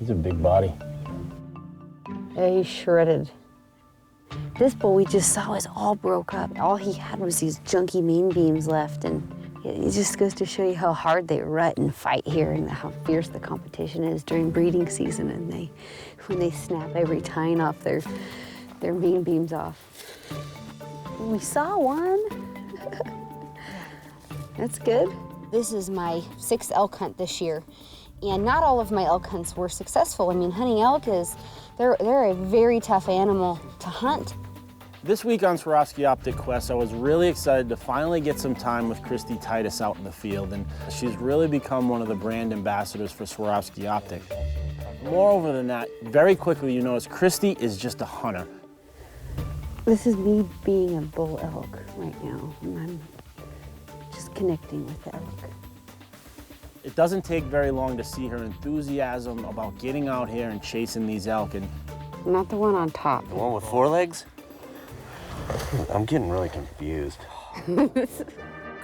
He's a big body. Yeah, he's shredded. This bull we just saw was all broke up. All he had was these junky main beams left, and it just goes to show you how hard they rut and fight here and how fierce the competition is during breeding season. And when they snap every tine off their main beams off. We saw one. That's good. This is my 6th elk hunt this year, and not all of my elk hunts were successful. I mean, hunting elk they're a very tough animal to hunt. This week on Swarovski Optic Quest, I was really excited to finally get some time with Kristy Titus out in the field, and she's really become one of the brand ambassadors for Swarovski Optic. Moreover than that, very quickly you notice Kristy is just a hunter. This is me being a bull elk right now, and I'm just connecting with the elk. It doesn't take very long to see her enthusiasm about getting out here and chasing these elk. And not the one on top. The one with 4 legs? I'm getting really confused.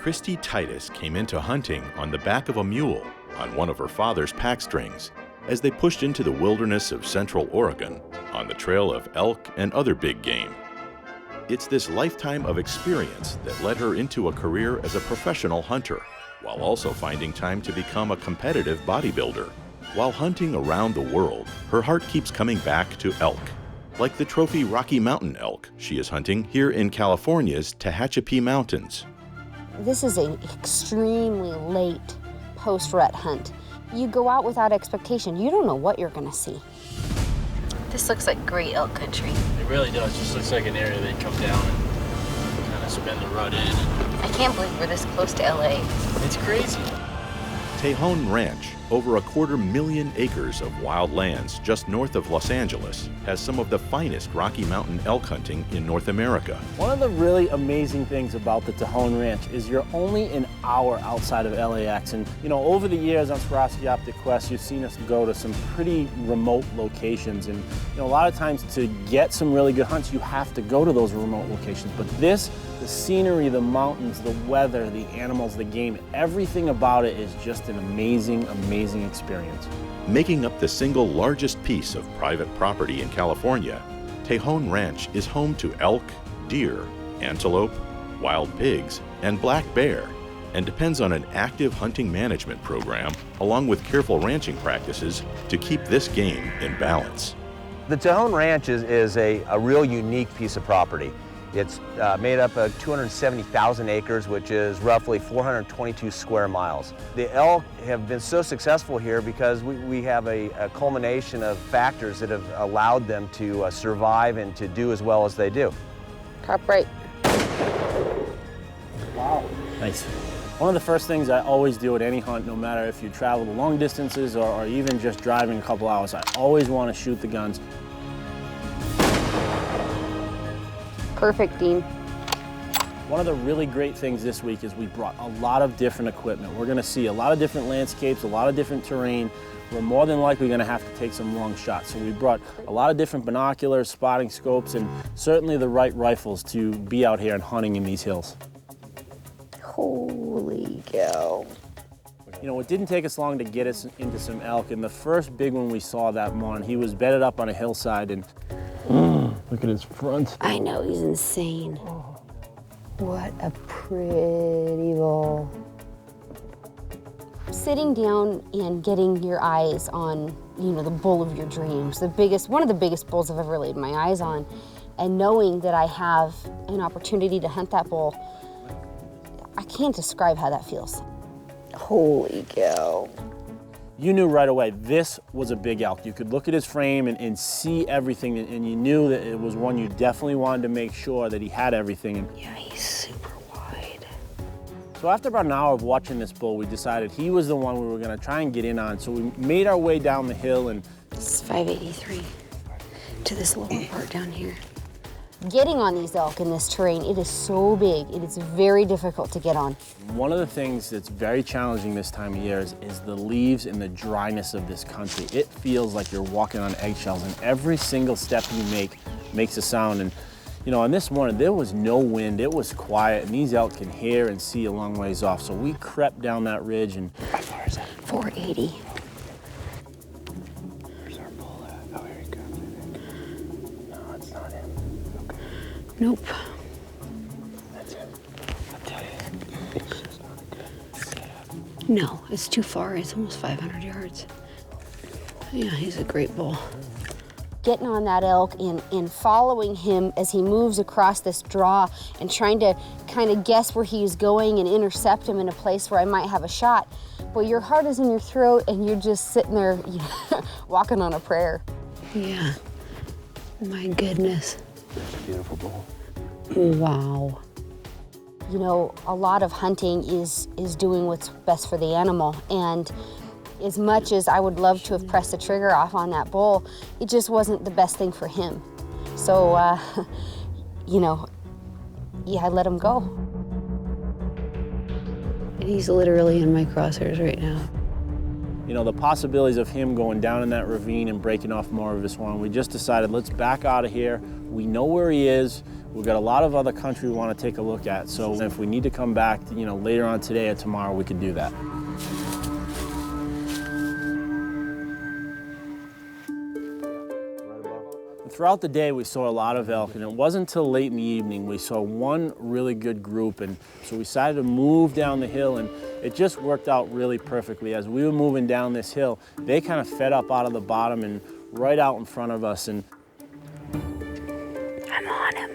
Kristy Titus came into hunting on the back of a mule on one of her father's pack strings as they pushed into the wilderness of central Oregon on the trail of elk and other big game. It's this lifetime of experience that led her into a career as a professional hunter, while also finding time to become a competitive bodybuilder. While hunting around the world, her heart keeps coming back to elk, like the trophy Rocky Mountain elk she is hunting here in California's Tehachapi Mountains. This is an extremely late post-rut hunt. You go out without expectation. You don't know what you're gonna see. This looks like great elk country. it really does. Just looks like an area they'd come down and kind of spend the rut in. I can't believe we're this close to LA. It's crazy. Tejon Ranch, over 250,000 acres of wild lands just north of Los Angeles, has some of the finest Rocky Mountain elk hunting in North America. One of the really amazing things about the Tejon Ranch is you're only an hour outside of LAX. And, you know, over the years on Swarovski Optic Quest, you've seen us go to some pretty remote locations. And, you know, a lot of times to get some really good hunts, you have to go to those remote locations. But this, the scenery, the mountains, the weather, the animals, the game, everything about it is just an amazing, amazing experience. Making up the single largest piece of private property in California, Tejon Ranch is home to elk, deer, antelope, wild pigs, and black bear, and depends on an active hunting management program along with careful ranching practices to keep this game in balance. The Tejon Ranch is a real unique piece of property. It's made up of 270,000 acres, which is roughly 422 square miles. The elk have been so successful here because we have a culmination of factors that have allowed them to survive and to do as well as they do. Top right. Wow. Nice. One of the first things I always do at any hunt, no matter if you travel the long distances or even just driving a couple hours, I always want to shoot the guns. Perfect, Dean. One of the really great things this week is we brought a lot of different equipment. We're gonna see a lot of different landscapes, a lot of different terrain. We're more than likely gonna have to take some long shots. So we brought a lot of different binoculars, spotting scopes, and certainly the right rifles to be out here and hunting in these hills. Holy cow. You know, it didn't take us long to get us into some elk, and the first big one we saw that morning, he was bedded up on a hillside, and look at his front. I know, he's insane. What a pretty bull. Sitting down and getting your eyes on, you know, the bull of your dreams, one of the biggest bulls I've ever laid my eyes on, and knowing that I have an opportunity to hunt that bull, I can't describe how that feels. Holy cow. You knew right away this was a big elk. You could look at his frame and see everything, and you knew that it was one you definitely wanted to make sure that he had everything. And yeah, he's super wide. so after about an hour of watching this bull, we decided he was the one we were gonna try and get in on. So we made our way down the hill, and This is 583 to this lower part down here. Getting on these elk in this terrain, it is so big. It is very difficult to get on. one of the things that's very challenging this time of year is the leaves and the dryness of this country. It feels like you're walking on eggshells, and every single step you make makes a sound. And you know, on this morning, there was no wind, it was quiet, and these elk can hear and see a long ways off. So we crept down that ridge, and How far is that? 480. Nope. That's it. I tell you, it's just not good. No, it's too far. It's almost 500 yards. Yeah, he's a great bull. Getting on that elk and following him as he moves across this draw and trying to kind of guess where he's going and intercept him in a place where I might have a shot. But your heart is in your throat and you're just sitting there, you know, walking on a prayer. Yeah. My goodness. That's a beautiful bull. Wow. You know, a lot of hunting is doing what's best for the animal. And as much as I would love to have pressed the trigger off on that bull, it just wasn't the best thing for him. So, you know, yeah, I let him go. And he's literally in my crosshairs right now. You know, the possibilities of him going down in that ravine and breaking off more of his horn, we just decided, let's back out of here. We know where he is. We've got a lot of other country we want to take a look at. So if we need to come back, you know, later on today or tomorrow, we could do that. Throughout the day, we saw a lot of elk, and it wasn't until late in the evening we saw one really good group, and so we decided to move down the hill, and it just worked out really perfectly. As we were moving down this hill, they kind of fed up out of the bottom and right out in front of us. And I'm on him.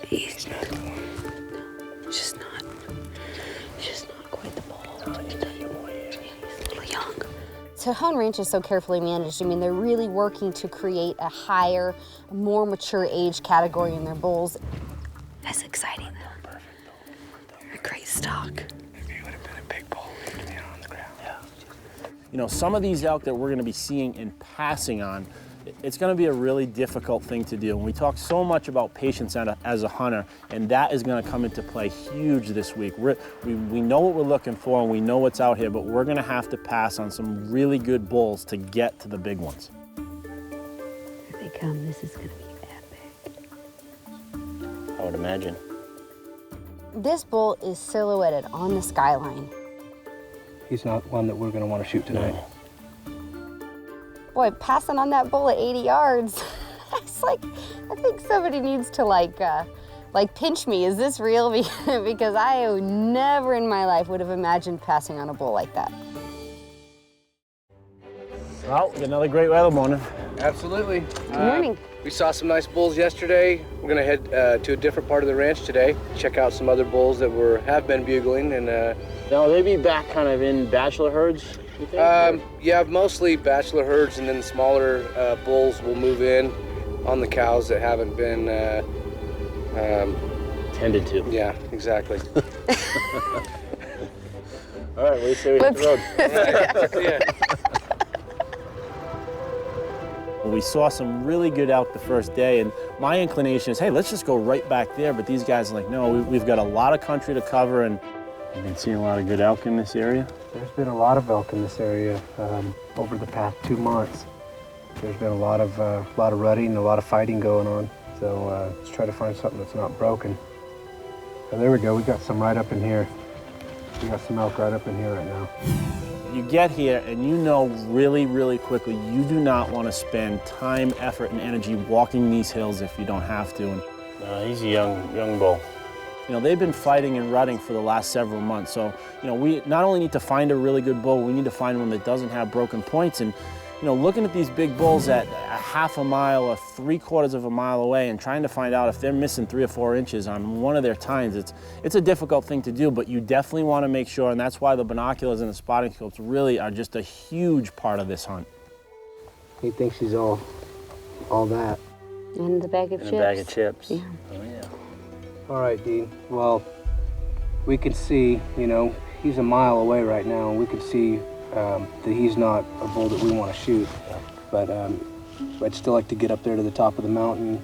He's not the one. No, just not quite the bull. He's a little young. Tejon Ranch is so carefully managed. I mean, they're really working to create a higher, more mature age category in their bulls. That's exciting, though. perfect. They're a great stock. Maybe it would have been a big bull on the ground. Yeah. You know, some of these elk that we're going to be seeing and passing on, it's going to be a really difficult thing to do. And we talk so much about patience as a hunter, and that is going to come into play huge this week. We know what we're looking for, and we know what's out here, but we're going to have to pass on some really good bulls to get to the big ones. If they come, this is going to be epic. I would imagine. This bull is silhouetted on the skyline. He's not one that we're going to want to shoot tonight. No. Boy, passing on that bull at 80 yards, it's like, I think somebody needs to like pinch me. Is this real? Because I never in my life would have imagined passing on a bull like that. Well, another great weather morning. Absolutely. Good morning. We saw some nice bulls yesterday. We're going to head to a different part of the ranch today, check out some other bulls that have been bugling. And Now, will they be back kind of in bachelor herds, you think? yeah, mostly bachelor herds, and then the smaller bulls will move in on the cows that haven't been Tended to. Yeah, exactly. All right, what do you say we hit the road? Yeah. We saw some really good elk the first day, and my inclination is, hey, let's just go right back there. But these guys are like, no, we've got a lot of country to cover, and you've been seeing a lot of good elk in this area. There's been a lot of elk in this area over the past 2 months. There's been a lot of rutting, a lot of fighting going on. So let's try to find something that's not broken. Oh, there we go. We got some right up in here. We got some elk right up in here right now. You get here and you know really, really quickly you do not want to spend time, effort, and energy walking these hills if you don't have to. And he's a young bull. You know, they've been fighting and rutting for the last several months. So, you know, we not only need to find a really good bull, we need to find one that doesn't have broken points. And, you know, looking at these big bulls at a half a mile or 3/4 of a mile away and trying to find out if they're missing 3 or 4 inches on one of their tines, it's a difficult thing to do, but you definitely want to make sure, and that's why the binoculars and the spotting scopes really are just a huge part of this hunt. He thinks he's all that. And the bag of chips. And a bag of chips. Yeah. Oh, yeah. All right, Dean. Well, we can see, you know, he's a mile away right now, and we can see that he's not a bull that we want to shoot. But I'd still like to get up there to the top of the mountain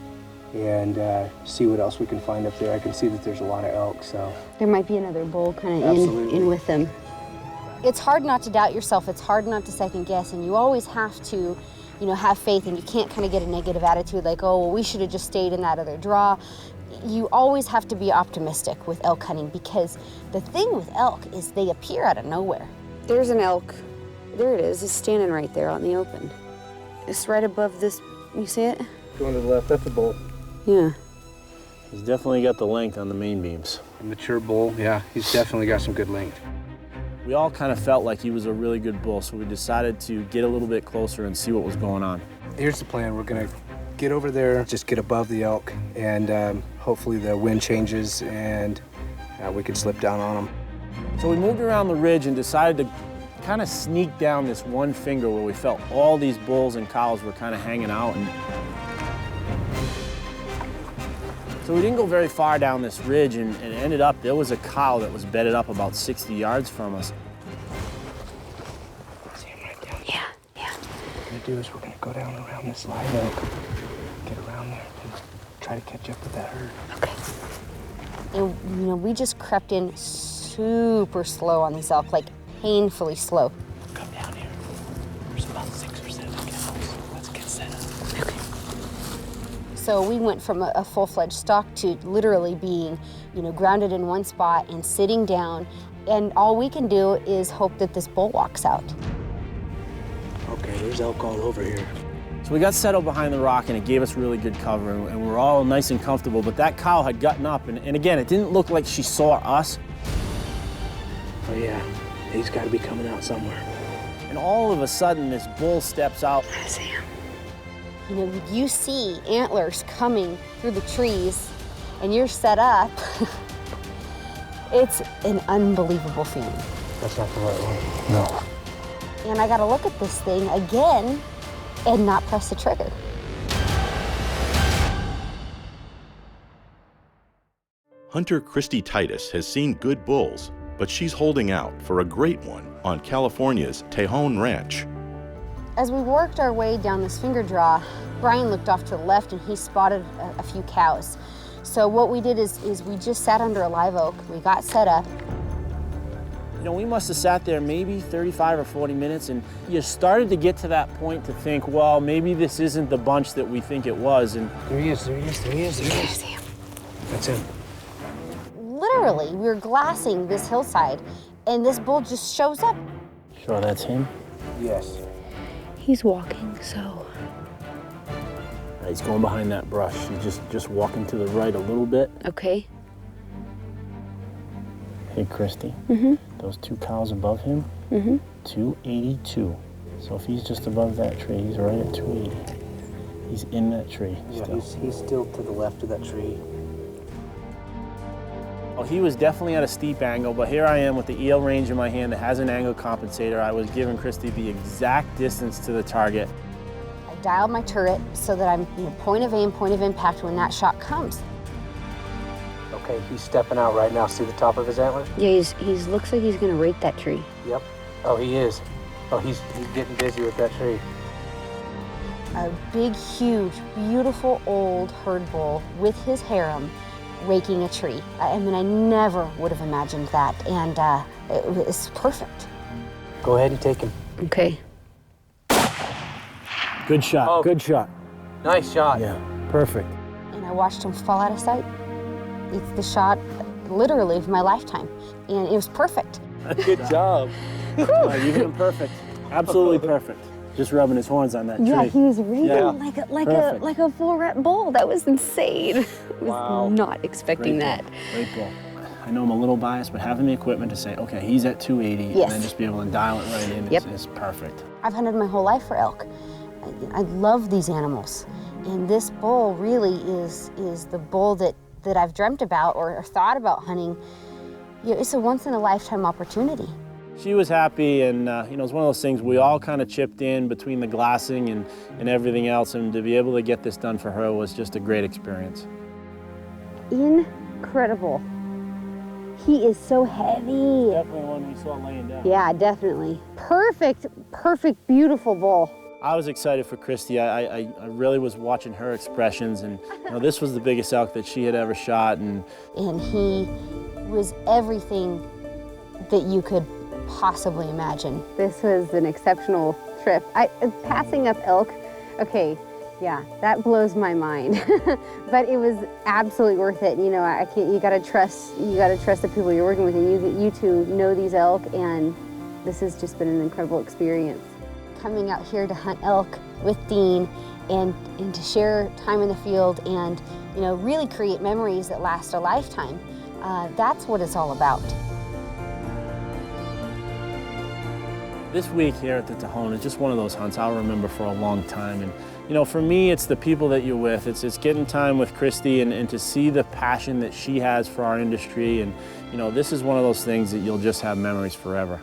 and see what else we can find up there. I can see that there's a lot of elk, so. There might be another bull kind of in with them. It's hard not to doubt yourself. It's hard not to second guess, and you always have to, you know, have faith, and you can't kind of get a negative attitude like, oh, well, we should have just stayed in that other draw. You always have to be optimistic with elk hunting, because the thing with elk is they appear out of nowhere. There's an elk. There it is. It's standing right there out in the open. It's right above this. You see it? Going to the left, that's a bull. Yeah. He's definitely got the length on the main beams. A mature bull, yeah, he's definitely got some good length. We all kind of felt like he was a really good bull, so we decided to get a little bit closer and see what was going on. Here's the plan. We're gonna get over there, just get above the elk, and hopefully the wind changes and we can slip down on them. So we moved around the ridge and decided to kind of sneak down this one finger where we felt all these bulls and cows were kind of hanging out. And so we didn't go very far down this ridge, and it ended up there was a cow that was bedded up about 60 yards from us. See him right down. Yeah, yeah. What we're gonna do is we're gonna go down around this live oak, get around there, and try to catch up with that herd. Okay. And, you know, we just crept in super slow on these elk, like painfully slow. Come down here. There's about 6 or 7 cows. Let's get set up. Okay. So we went from a full-fledged stalk to literally being, you know, grounded in one spot and sitting down. And all we can do is hope that this bull walks out. Okay, there's elk all over here. So we got settled behind the rock, and it gave us really good cover, and we were all nice and comfortable, but that cow had gotten up, and again, it didn't look like she saw us. Oh yeah, he's got to be coming out somewhere. And all of a sudden, this bull steps out. I see him. You know, you see antlers coming through the trees, and you're set up. It's an unbelievable feeling. That's not the right one. No. And I got to look at this thing again and not press the trigger. Hunter Kristy Titus has seen good bulls, but she's holding out for a great one on California's Tejon Ranch. As we worked our way down this finger draw, Brian looked off to the left and he spotted a few cows. So what we did is we just sat under a live oak. We got set up. You know, we must have sat there maybe 35 or 40 minutes, and you started to get to that point to think, well, maybe this isn't the bunch that we think it was. And There he is, there he is, there he is, there he I is. see him. That's him. Literally, we were glassing this hillside and this bull just shows up. sure that's him? Yes. He's walking, so. He's going behind that brush. He's just walking to the right a little bit. Okay. Hey, Kristy. Those 2 cows above him, 282. So if he's just above that tree, he's right at 280. He's in that tree Yeah, still. he's still to the left of that tree. Well, he was definitely at a steep angle, but here I am with the EL range in my hand that has an angle compensator. I was giving Kristy the exact distance to the target. I dialed my turret so that I'm, you know, point of aim, point of impact when that shot comes. Okay, he's stepping out right now. See the top of his antler? Yeah, he's looks like he's gonna rake that tree. Yep. Oh, he is. Oh, he's getting busy with that tree. A big, huge, beautiful old herd bull with his harem raking a tree. I mean, I never would have imagined that, and it was perfect. Go ahead and take him. Okay. Good shot, Oh. good shot. Nice shot. Yeah, perfect. And I watched him fall out of sight. It's the shot, literally, of my lifetime, and it was perfect. Good job. You hit him perfect. Absolutely perfect. Just rubbing his horns on that tree. Yeah, he was raking Yeah. like a full red bull. That was insane. I was Wow. not expecting Great that. bull. Great bull. I know I'm a little biased, but having the equipment to say, okay, he's at 280, Yes. and then just be able to dial it right in Yep. is perfect. I've hunted my whole life for elk. I love these animals, and this bull really is the bull that I've dreamt about or thought about hunting. You know, it's a once-in-a-lifetime opportunity. She was happy, and you know, it's one of those things we all kind of chipped in between the glassing and everything else, and to be able to get this done for her was just a great experience. Incredible. He is so heavy. Definitely one we saw laying down. Yeah, definitely. Perfect, beautiful bull. I was excited for Kristy. I really was watching her expressions, and you know, this was the biggest elk that she had ever shot, and He was everything that you could possibly imagine. This was an exceptional trip. Passing up elk, okay, yeah, that blows my mind. But it was absolutely worth it. You know, you gotta trust the people you're working with, and you two know these elk, and this has just been an incredible experience. coming out here to hunt elk with Dean and to share time in the field and, you know, really create memories that last a lifetime. That's what it's all about. This week here at the Tejon is just one of those hunts I'll remember for a long time. And you know, for me, it's the people that you're with. It's getting time with Kristy and to see the passion that she has for our industry. And you know, this is one of those things that you'll just have memories forever.